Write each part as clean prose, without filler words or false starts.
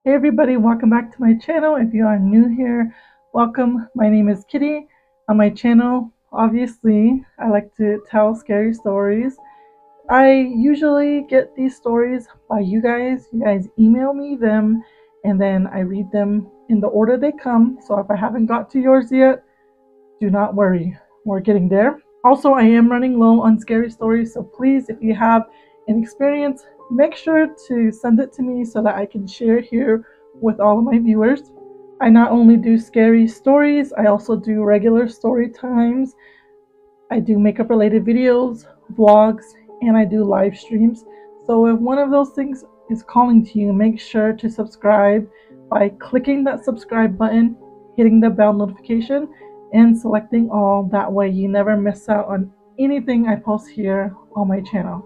Hey everybody, welcome back to my channel. If you are new here, welcome. My name is Kitty. On my channel, obviously, I like to tell scary stories. I usually get these stories by you guys. You guys email me them and then I read them in the order they come. So if I haven't got to yours yet, do not worry. We're getting there. Also, I am running low on scary stories, so please, if you have an experience, make sure to send it to me so that I can share here with all of my viewers. I not only do scary stories, I also do regular story times. I do makeup related videos, vlogs, and I do live streams. So if one of those things is calling to you, make sure to subscribe by clicking that subscribe button, hitting the bell notification, and selecting all. That way you never miss out on anything I post here on my channel.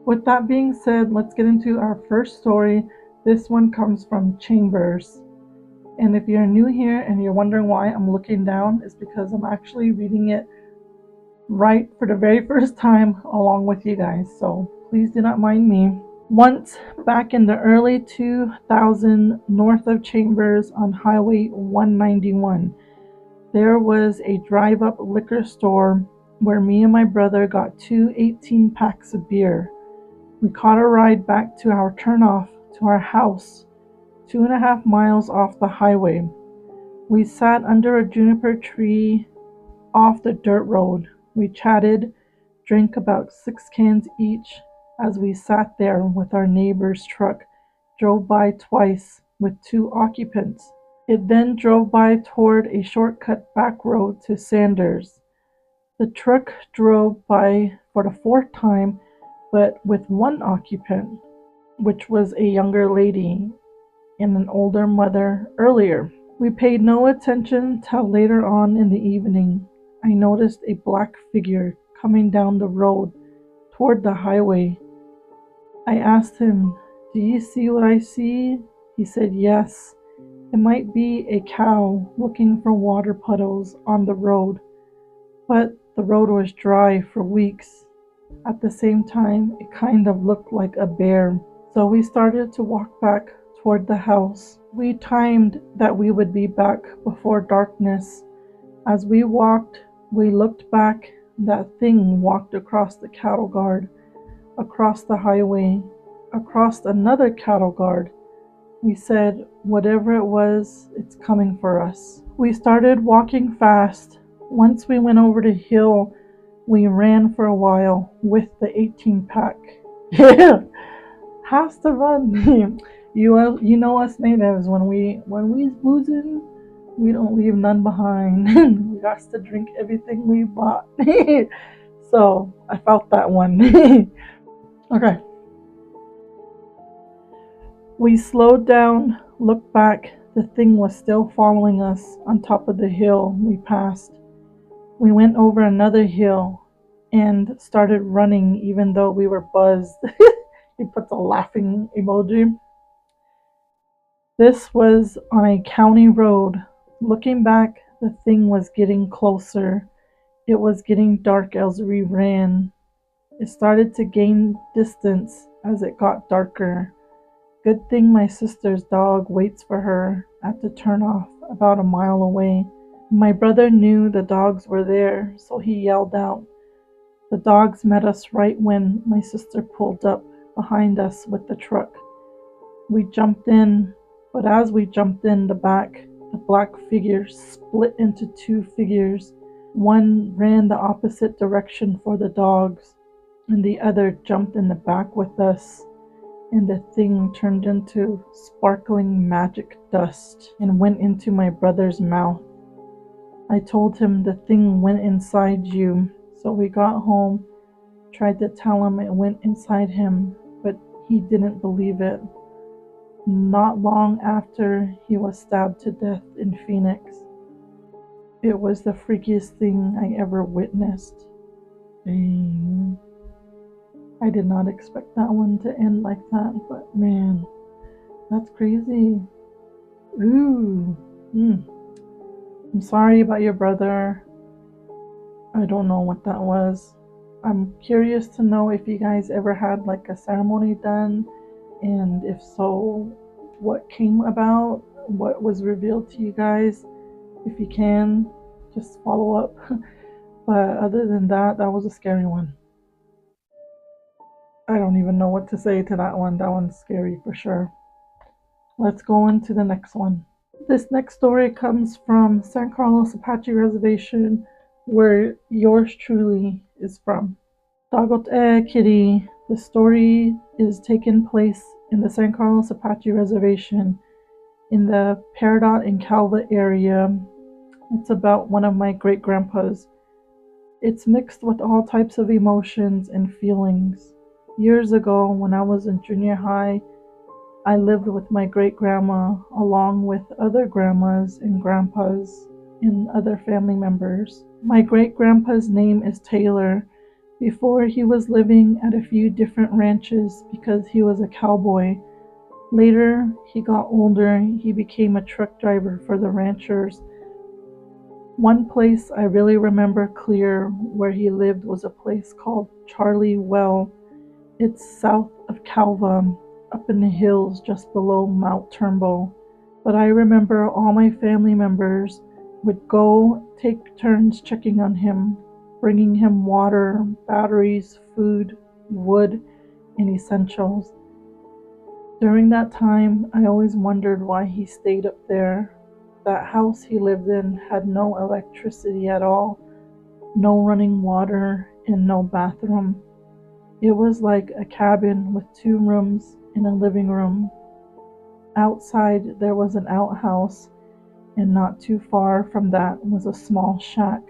With that being said, let's get into our first story. This one comes from Chambers. And if you're new here and you're wondering why I'm looking down, it's because I'm actually reading it right for the very first time along with you guys, so please do not mind me. Once, back in the early 2000s, north of Chambers on Highway 191, there was a drive-up liquor store where me and my brother got two 18 packs of beer. We caught a ride back to our turnoff to our house, 2.5 miles off the highway. We sat under a juniper tree off the dirt road. We chatted, drank about 6 cans each as we sat there with our neighbor's truck drove by twice with 2 occupants. It then drove by toward a shortcut back road to Sanders. The truck drove by for the 4th time, but with 1 occupant, which was a younger lady and an older mother earlier. We paid no attention till later on in the evening. I noticed a black figure coming down the road toward the highway. I asked him, "Do you see what I see?" He said, "Yes. It might be a cow looking for water puddles on the road, but the road was dry for weeks. At the same time, it kind of looked like a bear." So we started to walk back toward the house. We timed that we would be back before darkness. As we walked, we looked back. That thing walked across the cattle guard, across the highway, across another cattle guard. We said, whatever it was, it's coming for us. We started walking fast. Once we went over the hill, we ran for a while with the 18 pack. Yeah, has to run. You know us natives, when we boozing, we don't leave none behind. We got to drink everything we bought. So I felt that one. Okay. We slowed down, looked back. The thing was still following us on top of the hill we passed. We went over another hill and started running even though we were buzzed. He puts a laughing emoji. This was on a county road. Looking back, the thing was getting closer. It was getting dark as we ran. It started to gain distance as it got darker. Good thing my sister's dog waits for her at the turnoff about a mile away. My brother knew the dogs were there, so he yelled out. The dogs met us right when my sister pulled up behind us with the truck. We jumped in, but as we jumped in the back, the black figure split into 2 figures. One ran the opposite direction for the dogs, and the other jumped in the back with us. And the thing turned into sparkling magic dust and went into my brother's mouth. I told him the thing went inside you, so we got home, tried to tell him it went inside him, but he didn't believe it. Not long after, he was stabbed to death in Phoenix. It was the freakiest thing I ever witnessed. Dang. I did not expect that one to end like that, but man, that's crazy. Ooh. I'm sorry about your brother. I don't know what that was. I'm curious to know if you guys ever had like a ceremony done, and if so, what came about, what was revealed to you guys. If you can, just follow up. But other than that, that was a scary one. I don't even know what to say to that one. That one's scary for sure. Let's go on to the next one. This next story comes from San Carlos Apache Reservation, where yours truly is from. Dagot Kitty. The story is taking place in the San Carlos Apache Reservation in the Peridot and Calva area. It's about one of my great grandpas. It's mixed with all types of emotions and feelings. Years ago, when I was in junior high, I lived with my great grandma along with other grandmas and grandpas and other family members. My great grandpa's name is Taylor. Before, he was living at a few different ranches because he was a cowboy. Later, he got older, he became a truck driver for the ranchers. One place I really remember clear where he lived was a place called Charlie Well. It's south of Calva, up in the hills just below Mount Turnbull. But I remember all my family members would go take turns checking on him, bringing him water, batteries, food, wood, and essentials. During that time, I always wondered why he stayed up there. That house he lived in had no electricity at all, no running water, and no bathroom. It was like a cabin with 2 rooms and a living room. Outside there was an outhouse, and not too far from that was a small shack.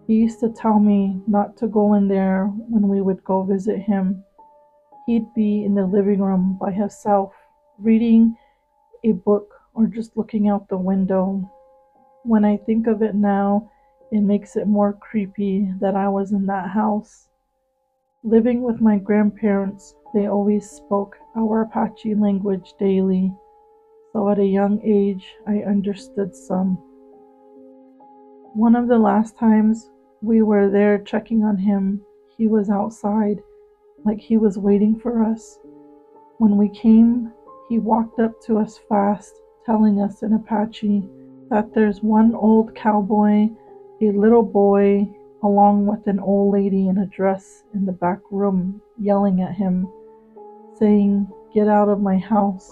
He used to tell me not to go in there when we would go visit him. He'd be in the living room by himself, reading a book or just looking out the window. When I think of it now, it makes it more creepy that I was in that house. Living with my grandparents, they always spoke our Apache language daily, so at a young age I understood some. One of the last times we were there checking on him, he was outside, like he was waiting for us. When we came, he walked up to us fast, telling us in Apache that there's one old cowboy, a little boy, along with an old lady in a dress in the back room, yelling at him, saying, "Get out of my house."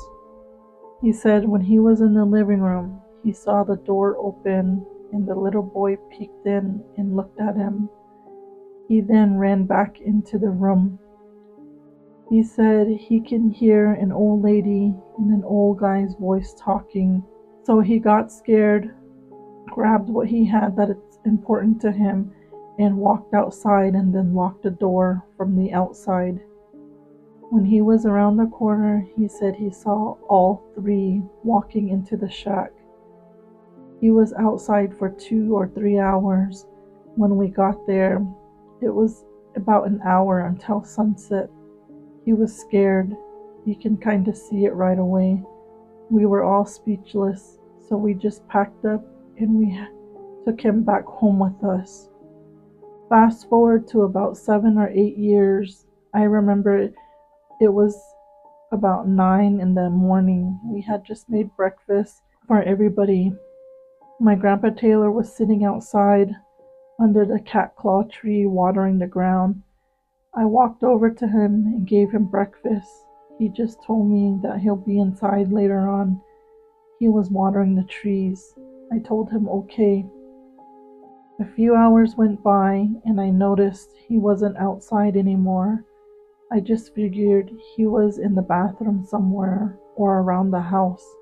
He said when he was in the living room, he saw the door open and the little boy peeked in and looked at him. He then ran back into the room. He said he can hear an old lady and an old guy's voice talking, so he got scared, grabbed what he had that is important to him, and walked outside and then locked the door from the outside. When he was around the corner, he said he saw all 3 walking into the shack. He was outside for 2 or 3 hours. When we got there, it was about an hour until sunset. He was scared. You can kind of see it right away. We were all speechless, so we just packed up and we took him back home with us. Fast forward to about 7 or 8 years, I remember it was about 9 in the morning. We had just made breakfast for everybody. My grandpa Taylor was sitting outside under the cat claw tree watering the ground. I walked over to him and gave him breakfast. He just told me that he'll be inside later on. He was watering the trees. I told him okay. A few hours went by and I noticed he wasn't outside anymore. I just figured he was in the bathroom somewhere or around the house.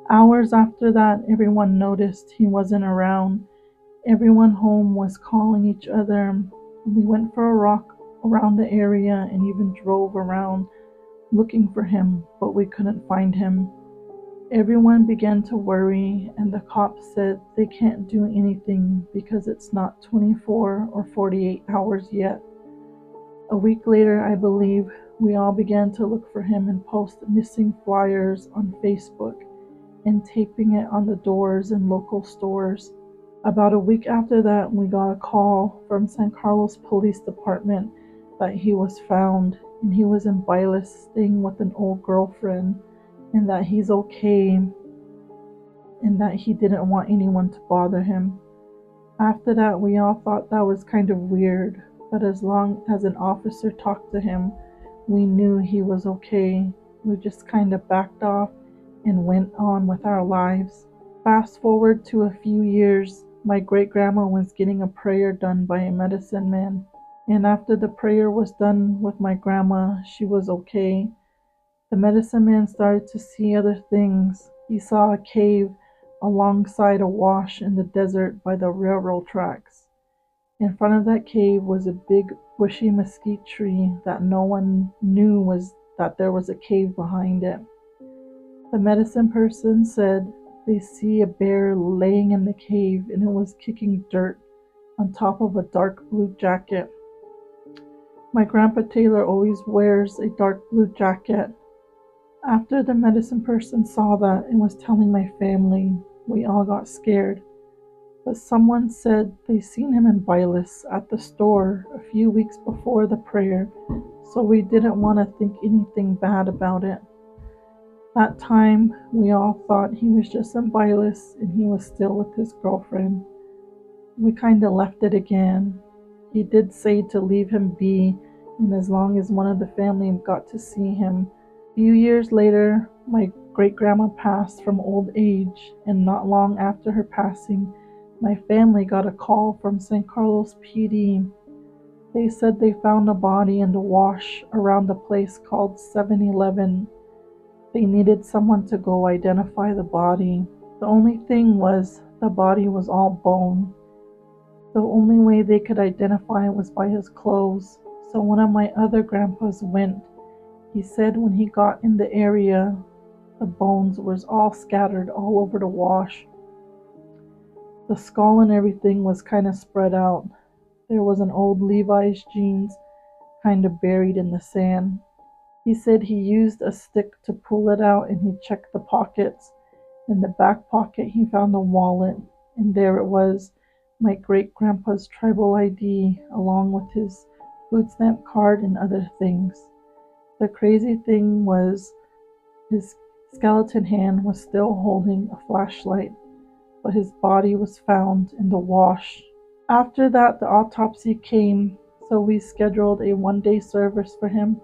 Hours after that, everyone noticed he wasn't around. Everyone home was calling each other. We went for a walk around the area and even drove around looking for him, but we couldn't find him. Everyone began to worry, and the cops said they can't do anything because it's not 24 or 48 hours yet. A week later, I believe, we all began to look for him and post missing flyers on Facebook and taping it on the doors in local stores. About a week after that, we got a call from San Carlos Police Department that he was found and he was in Bylis staying with an old girlfriend, and that he's okay, and that he didn't want anyone to bother him. After that, we all thought that was kind of weird, but as long as an officer talked to him, we knew he was okay. We just kind of backed off and went on with our lives. Fast forward to a few years, my great-grandma was getting a prayer done by a medicine man. And after the prayer was done with my grandma, she was okay. The medicine man started to see other things. He saw a cave alongside a wash in the desert by the railroad tracks. In front of that cave was a big bushy mesquite tree that no one knew was that there was a cave behind it. The medicine person said they see a bear laying in the cave and it was kicking dirt on top of a dark blue jacket. My grandpa Taylor always wears a dark blue jacket. After the medicine person saw that and was telling my family, we all got scared. But someone said they seen him in Bylis at the store a few weeks before the prayer, so we didn't want to think anything bad about it. That time, we all thought he was just in Bylis and he was still with his girlfriend. We kinda left it again. He did say to leave him be, and as long as one of the family got to see him. A few years later, my great-grandma passed from old age, and not long after her passing, my family got a call from San Carlos PD. They said they found a body in the wash around a place called 7-Eleven. They needed someone to go identify the body. The only thing was, the body was all bone. The only way they could identify was by his clothes, so one of my other grandpas went. He said when he got in the area, the bones was all scattered all over the wash. The skull and everything was kind of spread out. There was an old Levi's jeans kind of buried in the sand. He said he used a stick to pull it out and he checked the pockets. In the back pocket he found a wallet, and there it was, my great-grandpa's tribal ID along with his food stamp card and other things. The crazy thing was his skeleton hand was still holding a flashlight, but his body was found in the wash. After that, the autopsy came, so we scheduled a one-day service for him.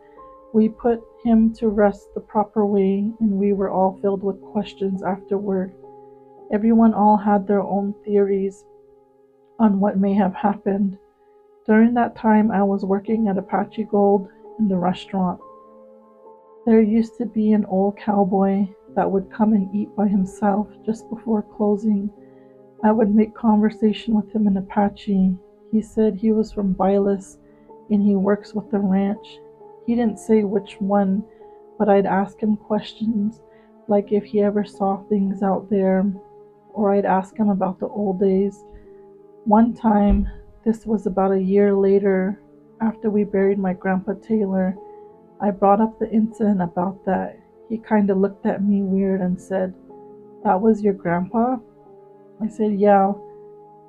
We put him to rest the proper way, and we were all filled with questions afterward. Everyone all had their own theories on what may have happened. During that time, I was working at Apache Gold in the restaurant. There used to be an old cowboy that would come and eat by himself just before closing. I would make conversation with him in Apache. He said he was from Bylis and he works with the ranch. He didn't say which one, but I'd ask him questions like if he ever saw things out there, or I'd ask him about the old days. One time, this was about a year later, after we buried my grandpa Taylor, I brought up the incident about that. He kind of looked at me weird and said, "That was your grandpa?" I said, "Yeah."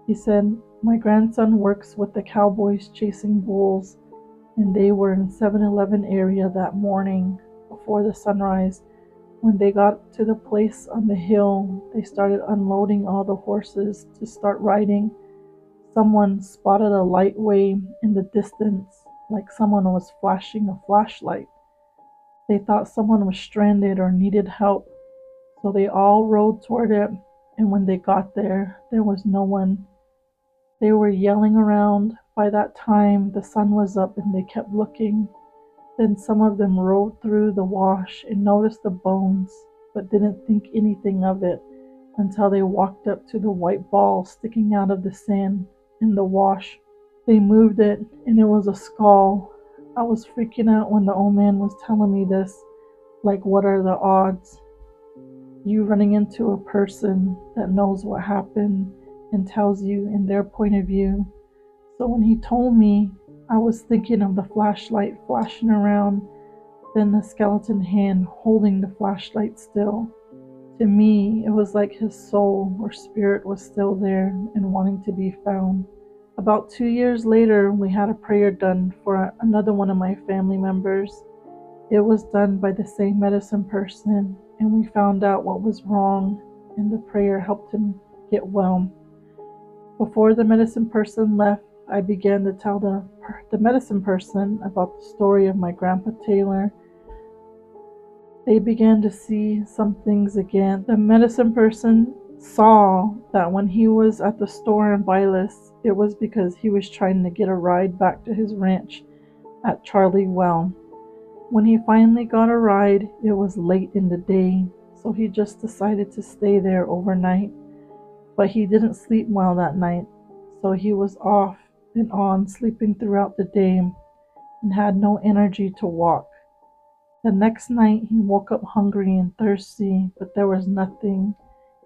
He said, "My grandson works with the cowboys chasing bulls, and they were in 7-Eleven area that morning before the sunrise. When they got to the place on the hill, they started unloading all the horses to start riding. Someone spotted a light way in the distance, like someone was flashing a flashlight. They thought someone was stranded or needed help, so they all rode toward it, and when they got there, there was no one. They were yelling around. By that time, the sun was up and they kept looking. Then some of them rode through the wash and noticed the bones, but didn't think anything of it until they walked up to the white ball sticking out of the sand in the wash. They moved it, and it was a skull. I was freaking out when the old man was telling me this. Like, what are the odds? You running into a person that knows what happened and tells you in their point of view. So when he told me, I was thinking of the flashlight flashing around, then the skeleton hand holding the flashlight still. To me, it was like his soul or spirit was still there and wanting to be found. About 2 years later, we had a prayer done for another one of my family members. It was done by the same medicine person, and we found out what was wrong, and the prayer helped him get well. Before the medicine person left, I began to tell the medicine person about the story of my grandpa Taylor. They began to see some things again. The medicine person saw that when he was at the store in Vilas, it was because he was trying to get a ride back to his ranch at Charlie Well. When he finally got a ride, it was late in the day, so he just decided to stay there overnight. But he didn't sleep well that night, so he was off and on sleeping throughout the day and had no energy to walk. The next night he woke up hungry and thirsty, but there was nothing.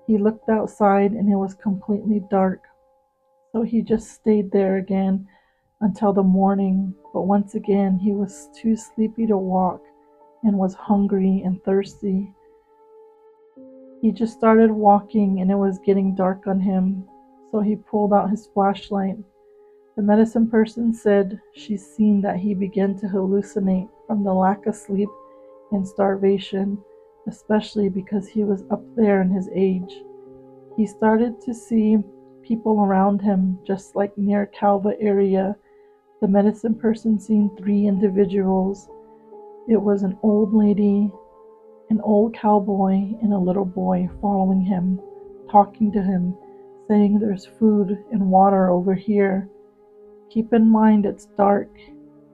He looked outside and it was completely dark, so he just stayed there again until the morning. But once again he was too sleepy to walk and was hungry and thirsty. He just started walking and it was getting dark on him, so he pulled out his flashlight. The medicine person said she's seen that he began to hallucinate from the lack of sleep and starvation, especially because he was up there in his age. He started to see people around him, just like near Calva area. The medicine person seen 3 individuals. It was an old lady, an old cowboy, and a little boy following him, talking to him, saying there's food and water over here. Keep in mind it's dark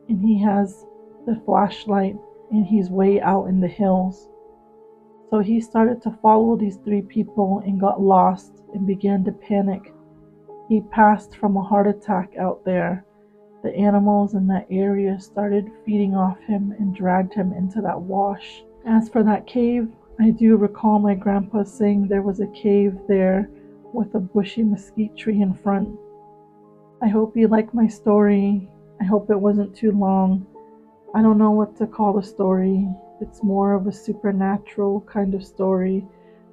and he has the flashlight and he's way out in the hills. So he started to follow these 3 people and got lost and began to panic. He passed from a heart attack out there. The animals in that area started feeding off him and dragged him into that wash. As for that cave, I do recall my grandpa saying there was a cave there with a bushy mesquite tree in front. I hope you like my story. I hope it wasn't too long. I don't know what to call the story. It's more of a supernatural kind of story,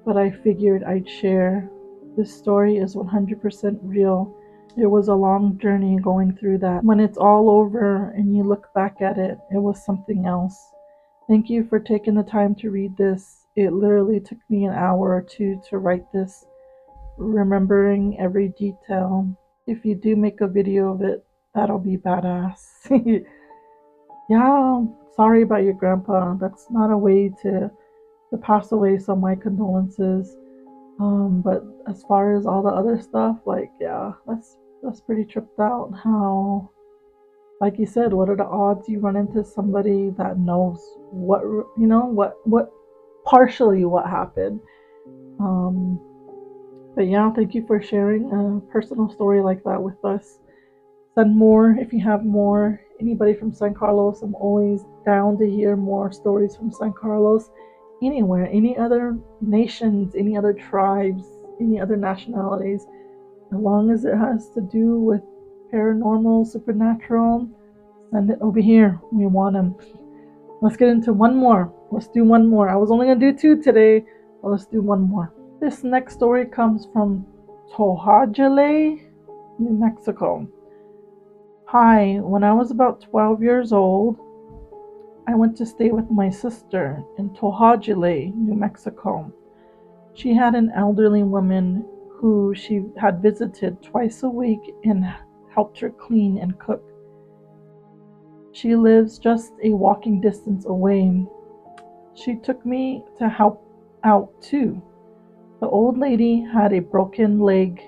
but I figured I'd share. This story is 100% real. It was a long journey going through that. When it's all over and you look back at it, it was something else. Thank you for taking the time to read this. It literally took me an hour or 2 to write this, remembering every detail. If you do make a video of it, that'll be badass. Yeah, sorry about your grandpa. That's not a way to pass away, so my condolences. But as far as all the other stuff, like, yeah, that's pretty tripped out. How, like you said, what are the odds you run into somebody that knows what, what partially what happened? But yeah, thank you for sharing a personal story like that with us. Send more if you have more. Anybody from San Carlos, I'm always down to hear more stories from San Carlos. Anywhere, any other nations, any other tribes, any other nationalities, as long as it has to do with paranormal, supernatural, send it over here. We want them. Let's get into one more. Let's do one more. I was only going to do 2 today, but let's do one more. This next story comes from Tojajale, New Mexico. Hi, when I was about 12 years old, I went to stay with my sister in Tojajale, New Mexico. She had an elderly woman who she had visited twice a week and helped her clean and cook. She lives just a walking distance away. She took me to help out too. The old lady had a broken leg,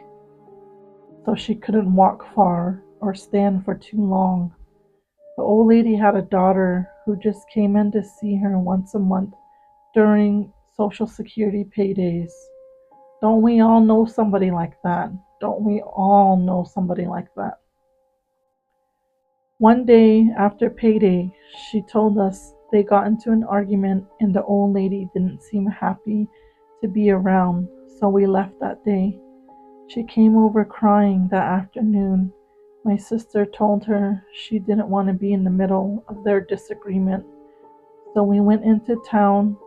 so she couldn't walk far or stand for too long. The old lady had a daughter who just came in to see her once a month during Social Security paydays. Don't we all know somebody like that? Don't we all know somebody like that? One day after payday, she told us they got into an argument and the old lady didn't seem happy to be around, so we left that day. She came over crying that afternoon. My sister told her she didn't want to be in the middle of their disagreement, so we went into town,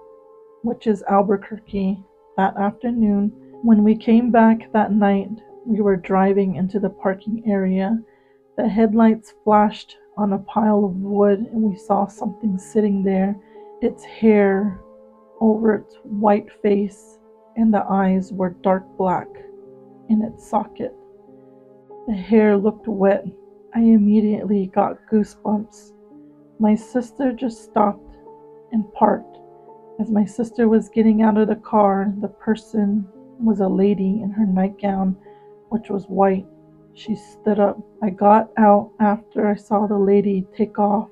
which is Albuquerque, that afternoon. When we came back that night, We were driving into the parking area. The headlights flashed on a pile of wood, and we saw something sitting there. Its hair over its white face, and the eyes were dark black in its socket. The hair looked wet. I immediately got goosebumps. My sister just stopped and parked. As my sister was getting out of the car, the person was a lady in her nightgown, which was white. She stood up. I got out after I saw the lady take off.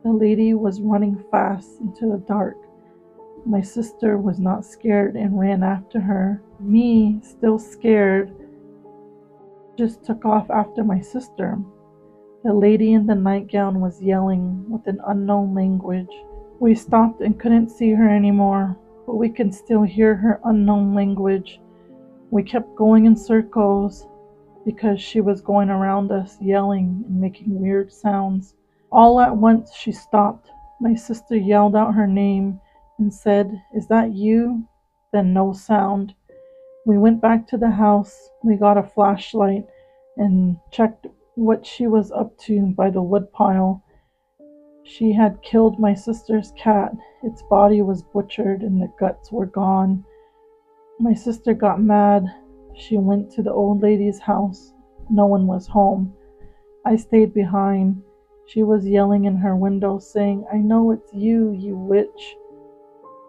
The lady was running fast into the dark. My sister was not scared and ran after her. Me, still scared, just took off after my sister. The lady in the nightgown was yelling with an unknown language. We stopped and couldn't see her anymore, but we could still hear her unknown language. We kept going in circles because she was going around us, yelling and making weird sounds. All at once she stopped. My sister yelled out her name and said, "Is that you?" Then no sound. We went back to the house. We got a flashlight and checked what she was up to by the woodpile. She had killed my sister's cat. Its body was butchered and the guts were gone. My sister got mad. She went to the old lady's house. No one was home. I stayed behind. She was yelling in her window, saying, "I know it's you, you witch."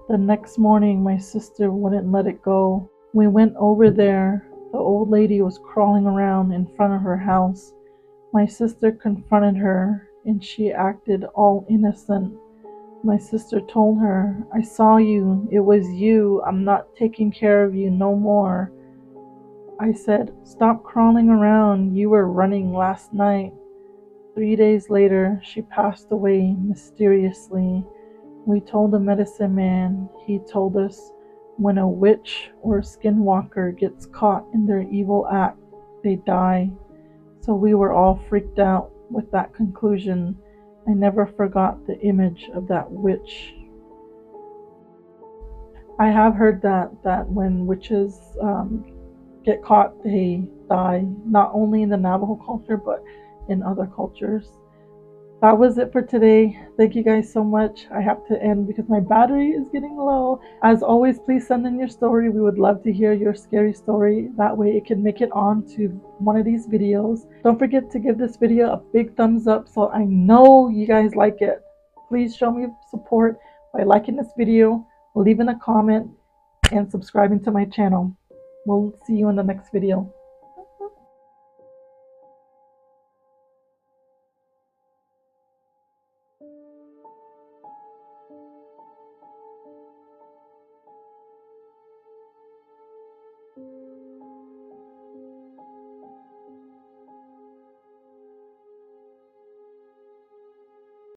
The next morning, my sister wouldn't let it go. We went over there. The old lady was crawling around in front of her house. My sister confronted her, and she acted all innocent. My sister told her, "I saw you. It was you. I'm not taking care of you no more." I said, "Stop crawling around. You were running last night." 3 days later, she passed away mysteriously. We told the medicine man. He told us when a witch or a skinwalker gets caught in their evil act, they die. So we were all freaked out with that conclusion. I never forgot the image of that witch. I have heard that when witches get caught, they die, not only in the Navajo culture, but in other cultures. That was it for today. Thank you guys so much. I have to end because my battery is getting low. As always, please send in your story. We would love to hear your scary story. That way it can make it on to one of these videos. Don't forget to give this video a big thumbs up so I know you guys like it. Please show me support by liking this video, leaving a comment, and subscribing to my channel. We'll see you in the next video.